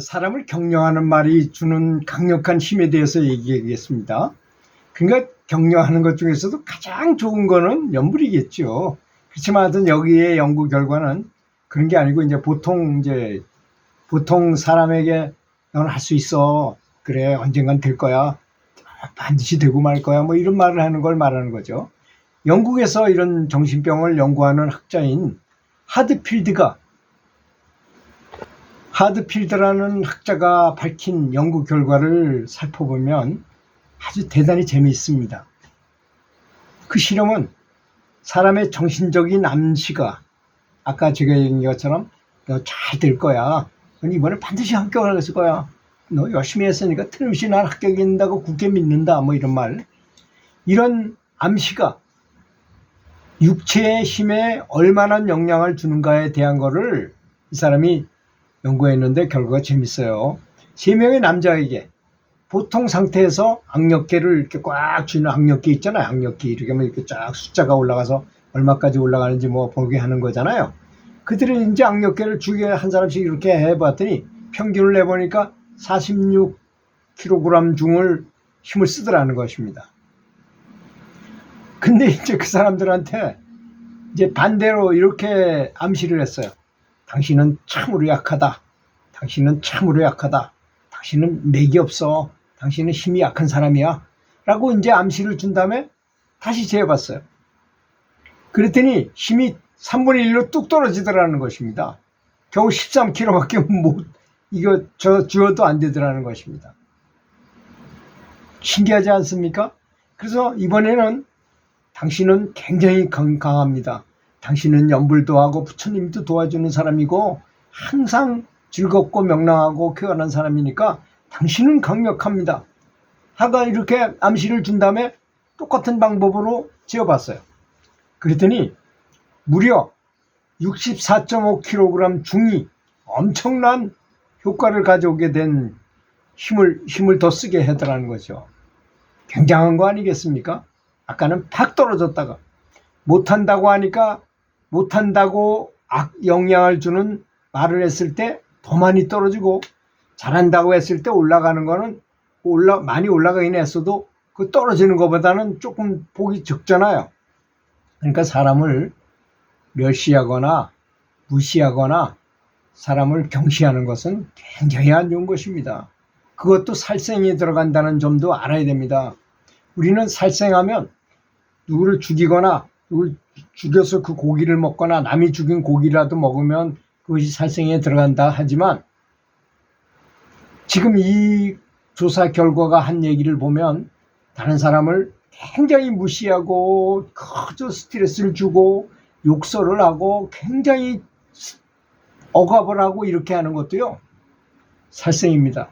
사람을 격려하는 말이 주는 강력한 힘에 대해서 얘기하겠습니다. 그러니까 격려하는 것 중에서도 가장 좋은 거는 연불이겠죠. 그렇지만 하여튼 여기에 연구 결과는 그런 게 아니고 이제 보통 사람에게 넌 할 수 있어. 그래, 언젠간 될 거야. 반드시 되고 말 거야. 뭐 이런 말을 하는 걸 말하는 거죠. 영국에서 이런 정신병을 연구하는 학자인 하드필드라는 학자가 밝힌 연구 결과를 살펴보면 아주 대단히 재미있습니다. 그 실험은 사람의 정신적인 암시가 아까 제가 얘기한 것처럼 너 잘 될 거야. 넌 이번에 반드시 합격을 했을 거야. 너 열심히 했으니까 틀림없이 난 합격한다고 굳게 믿는다. 뭐 이런 말. 이런 암시가 육체의 힘에 얼마나 영향을 주는가에 대한 거를 이 사람이 연구했는데 결과가 재밌어요. 3명의 남자에게 보통 상태에서 악력계를 이렇게 꽉 쥐는 악력계 있잖아요. 악력계 이렇게 하면 이렇게 쫙 숫자가 올라가서 얼마까지 올라가는지 뭐 보게 하는 거잖아요. 그들은 이제 악력계를 주위에 한 사람씩 이렇게 해봤더니 평균을 내보니까 46kg 중을 힘을 쓰더라는 것입니다. 근데 이제 그 사람들한테 이제 반대로 이렇게 암시를 했어요. 당신은 참으로 약하다. 당신은 참으로 약하다. 당신은 맥이 없어. 당신은 힘이 약한 사람이야. 라고 이제 암시를 준 다음에 다시 재봤어요. 그랬더니 힘이 3분의 1로 뚝 떨어지더라는 것입니다. 겨우 13kg밖에 주어도 안 되더라는 것입니다. 신기하지 않습니까? 그래서 이번에는 당신은 굉장히 강합니다. 당신은 연불도 하고 부처님도 도와주는 사람이고 항상 즐겁고 명랑하고 쾌활한 사람이니까 당신은 강력합니다. 하가 이렇게 암시를 준 다음에 똑같은 방법으로 지어봤어요. 그랬더니 무려 64.5kg 중이 엄청난 효과를 가져오게 된 힘을 더 쓰게 하더라는 거죠. 굉장한 거 아니겠습니까? 아까는 팍 떨어졌다가 못한다고 하니까 못한다고 영향을 주는 말을 했을 때 더 많이 떨어지고 잘한다고 했을 때 올라가는 거는 많이 올라가긴 했어도 그 떨어지는 것보다는 조금 폭이 적잖아요. 그러니까 사람을 멸시하거나 무시하거나 사람을 경시하는 것은 굉장히 안 좋은 것입니다. 그것도 살생에 들어간다는 점도 알아야 됩니다. 우리는 살생하면 누구를 죽이거나 누구를 죽여서 그 고기를 먹거나 남이 죽인 고기라도 먹으면 그것이 살생에 들어간다 하지만 지금 이 조사 결과가 한 얘기를 보면 다른 사람을 굉장히 무시하고 그저 스트레스를 주고 욕설을 하고 굉장히 억압을 하고 이렇게 하는 것도요 살생입니다.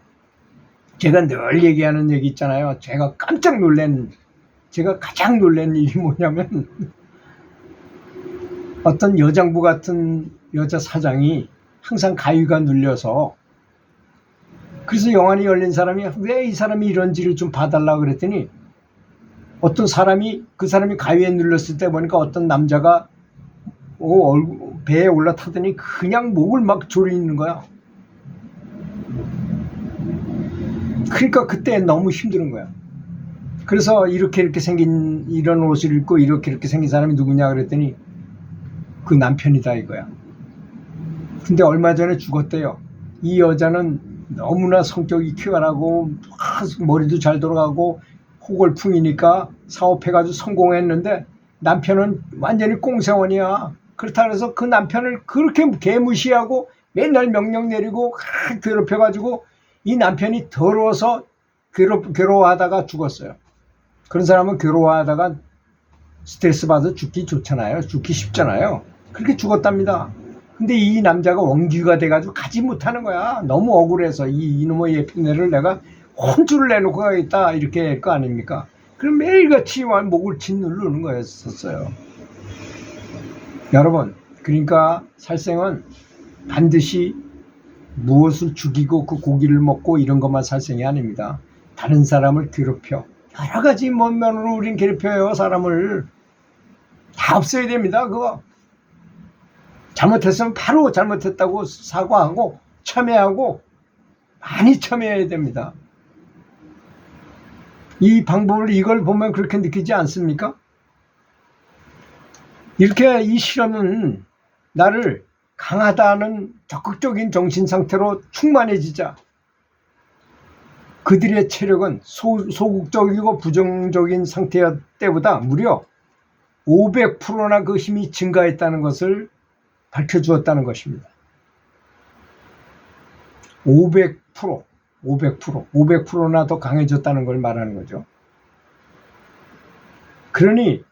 제가 늘 얘기하는 얘기 있잖아요. 제가 가장 놀란 일이 뭐냐면 어떤 여장부 같은 여자 사장이 항상 가위가 눌려서 그래서 영안이 열린 사람이 왜 이 사람이 이런지를 좀 봐달라고 그랬더니 어떤 사람이 그 사람이 가위에 눌렸을 때 보니까 어떤 남자가 배에 올라타더니 그냥 목을 막 조리는 거야. 그러니까 그때 너무 힘든 거야. 그래서 이렇게 생긴 이런 옷을 입고 이렇게 생긴 사람이 누구냐 그랬더니 그 남편이다 이거야. 근데 얼마 전에 죽었대요. 이 여자는 너무나 성격이 쾌활하고 머리도 잘 돌아가고 호걸풍이니까 사업해가지고 성공했는데 남편은 완전히 꽁세원이야. 그렇다 그래서 그 남편을 그렇게 개무시하고 맨날 명령 내리고 괴롭혀가지고 이 남편이 더러워서 괴로워하다가 죽었어요. 그런 사람은 괴로워하다가 스트레스 받아서 죽기 좋잖아요. 죽기 쉽잖아요. 그렇게 죽었답니다. 근데 이 남자가 원기가 돼가지고 가지 못하는 거야. 너무 억울해서 이놈의 예편애를 내가 혼쭐을 내놓고 가겠다 이렇게 할 거 아닙니까? 그럼 매일같이 목을 짓누르는 거였었어요. 여러분, 그러니까 살생은 반드시 무엇을 죽이고 그 고기를 먹고 이런 것만 살생이 아닙니다. 다른 사람을 괴롭혀 여러 가지 면으로 우린 괴롭혀요. 사람을 다 없애야 됩니다. 그거 잘못했으면 바로 잘못했다고 사과하고 참회하고 많이 참여해야 됩니다. 이 방법을 이걸 보면 그렇게 느끼지 않습니까? 이렇게 이 실험은 나를 강하다는 적극적인 정신 상태로 충만해지자 그들의 체력은 소극적이고 부정적인 상태 때보다 무려 500%나 그 힘이 증가했다는 것을 밝혀주었다는 것입니다. 500%나 더 강해졌다는 걸 말하는 거죠. 그러니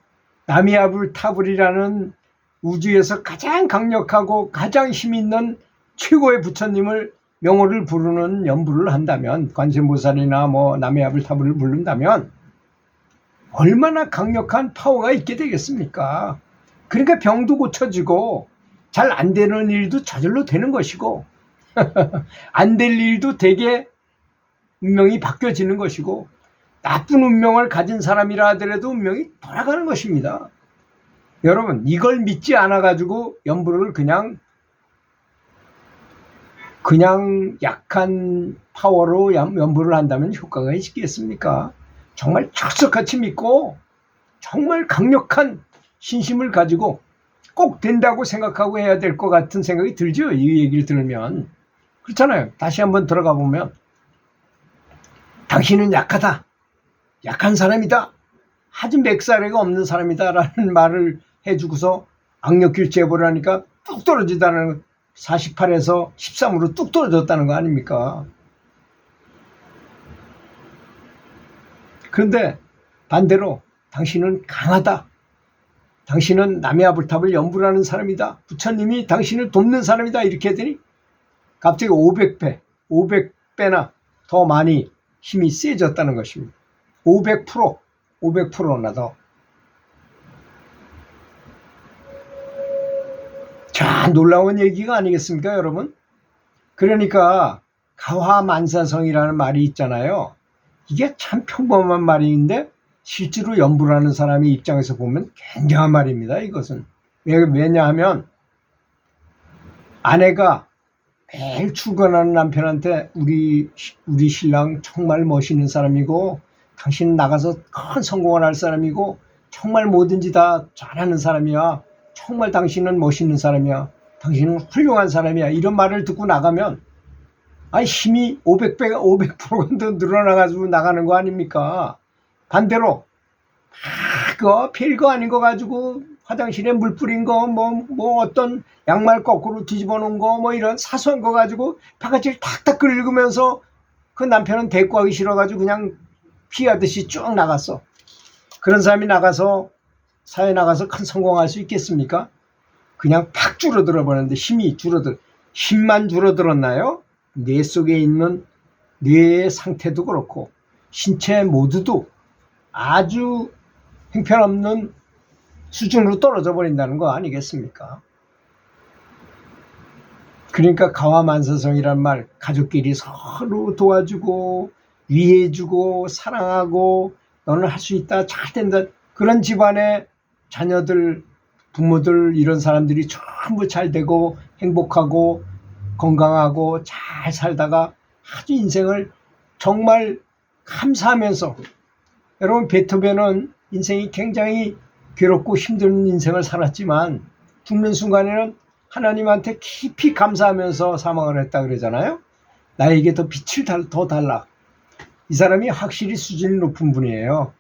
나미아불 타불이라는 우주에서 가장 강력하고 가장 힘 있는 최고의 부처님을 명호를 부르는 연부를 한다면, 관세음보살이나 나미아불 타불을 부른다면 얼마나 강력한 파워가 있게 되겠습니까? 그러니까 병도 고쳐지고 잘 안 되는 일도 저절로 되는 것이고 안 될 일도 되게 운명이 바뀌어지는 것이고 나쁜 운명을 가진 사람이라 하더라도 운명이 돌아가는 것입니다. 여러분, 이걸 믿지 않아 가지고 연부를 그냥 약한 파워로 연부를 한다면 효과가 있겠습니까? 정말 철석같이 믿고 정말 강력한 신심을 가지고 꼭 된다고 생각하고 해야 될 것 같은 생각이 들죠. 이 얘기를 들으면. 그렇잖아요. 다시 한번 들어가 보면 당신은 약하다. 약한 사람이다. 아주 맥사리가 없는 사람이다 라는 말을 해주고서 악력길 제보를 하니까 뚝 떨어지다는 48에서 13으로 뚝 떨어졌다는 거 아닙니까? 그런데 반대로 당신은 강하다. 당신은 나미아불탑을 연불하는 사람이다. 부처님이 당신을 돕는 사람이다. 이렇게 했더니 갑자기 500배나 더 많이 힘이 세졌다는 것입니다. 500%나 더. 자, 놀라운 얘기가 아니겠습니까, 여러분? 그러니까 가화만사성이라는 말이 있잖아요. 이게 참 평범한 말인데 실제로 연부를 하는 사람의 입장에서 보면 굉장한 말입니다. 이것은. 왜냐하면 아내가 매일 출근하는 남편한테 우리 신랑 정말 멋있는 사람이고 당신은 나가서 큰 성공을 할 사람이고 정말 뭐든지 다 잘하는 사람이야. 정말 당신은 멋있는 사람이야. 당신은 훌륭한 사람이야. 이런 말을 듣고 나가면 힘이 500%가 더 늘어나가지고 나가는 거 아닙니까? 반대로 그거 별거 아닌 거 가지고 화장실에 물 뿌린 거 어떤 양말 거꾸로 뒤집어 놓은 거 이런 사소한 거 가지고 바가지를 탁탁 긁으면서 그 남편은 대꾸하기 싫어가지고 그냥 피하듯이 쭉 나갔어. 그런 사람이 사회 나가서 큰 성공할 수 있겠습니까? 그냥 팍 줄어들어 버렸는데 힘만 줄어들었나요? 뇌 속에 있는 뇌의 상태도 그렇고 신체 모두도 아주 형편없는 수준으로 떨어져 버린다는 거 아니겠습니까? 그러니까 가화만사성이란 말, 가족끼리 서로 도와주고 위해주고 사랑하고 너는 할 수 있다, 잘 된다, 그런 집안의 자녀들, 부모들 이런 사람들이 전부 잘 되고 행복하고 건강하고 잘 살다가 아주 인생을 정말 감사하면서, 여러분 베토벤은 인생이 굉장히 괴롭고 힘든 인생을 살았지만 죽는 순간에는 하나님한테 깊이 감사하면서 사망을 했다 그러잖아요. 나에게 더 빛을 더 달라. 이 사람이 확실히 수준이 높은 분이에요.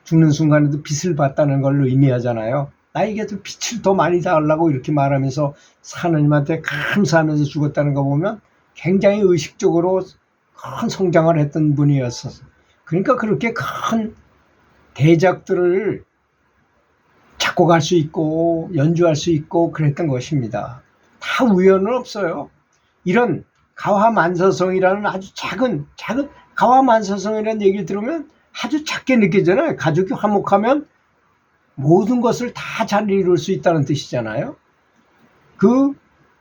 죽는 순간에도 빛을 봤다는 걸 의미하잖아요. 나에게 더 빛을 더 많이 달라고 이렇게 말하면서 하나님한테 감사하면서 죽었다는 거 보면 굉장히 의식적으로 큰 성장을 했던 분이었어서, 그러니까 그렇게 큰 대작들을 작곡할 수 있고 연주할 수 있고 그랬던 것입니다. 다 우연은 없어요. 이런 가화만사성이라는 아주 작은 가화만사성이라는 얘기를 들으면 아주 작게 느껴지잖아요. 가족이 화목하면 모든 것을 다 잘 이룰 수 있다는 뜻이잖아요.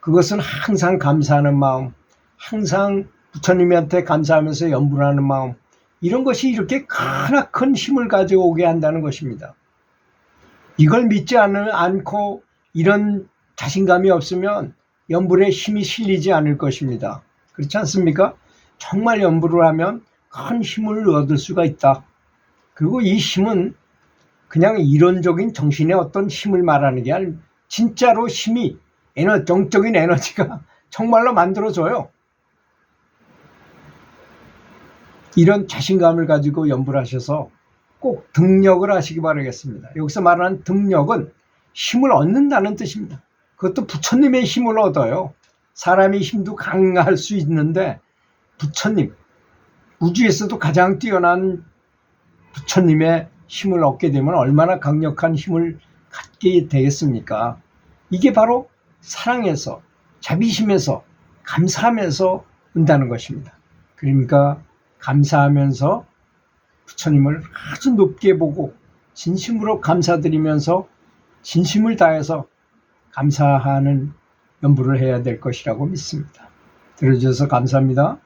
그것은 항상 감사하는 마음, 항상 부처님한테 감사하면서 연분하는 마음, 이런 것이 이렇게 크나큰 힘을 가져오게 한다는 것입니다. 이걸 믿지 않고 이런 자신감이 없으면 연불에 힘이 실리지 않을 것입니다. 그렇지 않습니까? 정말 연부를 하면 큰 힘을 얻을 수가 있다. 그리고 이 힘은 그냥 이론적인 정신의 어떤 힘을 말하는 게 아니라 진짜로 힘이 정적인 에너지가 정말로 만들어져요. 이런 자신감을 가지고 연부를 하셔서 꼭 등력을 하시기 바라겠습니다. 여기서 말하는 등력은 힘을 얻는다는 뜻입니다. 그것도 부처님의 힘을 얻어요. 사람의 힘도 강할 수 있는데 부처님, 우주에서도 가장 뛰어난 부처님의 힘을 얻게 되면 얼마나 강력한 힘을 갖게 되겠습니까? 이게 바로 사랑에서, 자비심에서, 감사하면서 온다는 것입니다. 그러니까 감사하면서 부처님을 아주 높게 보고 진심으로 감사드리면서 진심을 다해서 감사하는 연부를 해야 될 것이라고 믿습니다. 들어주셔서 감사합니다.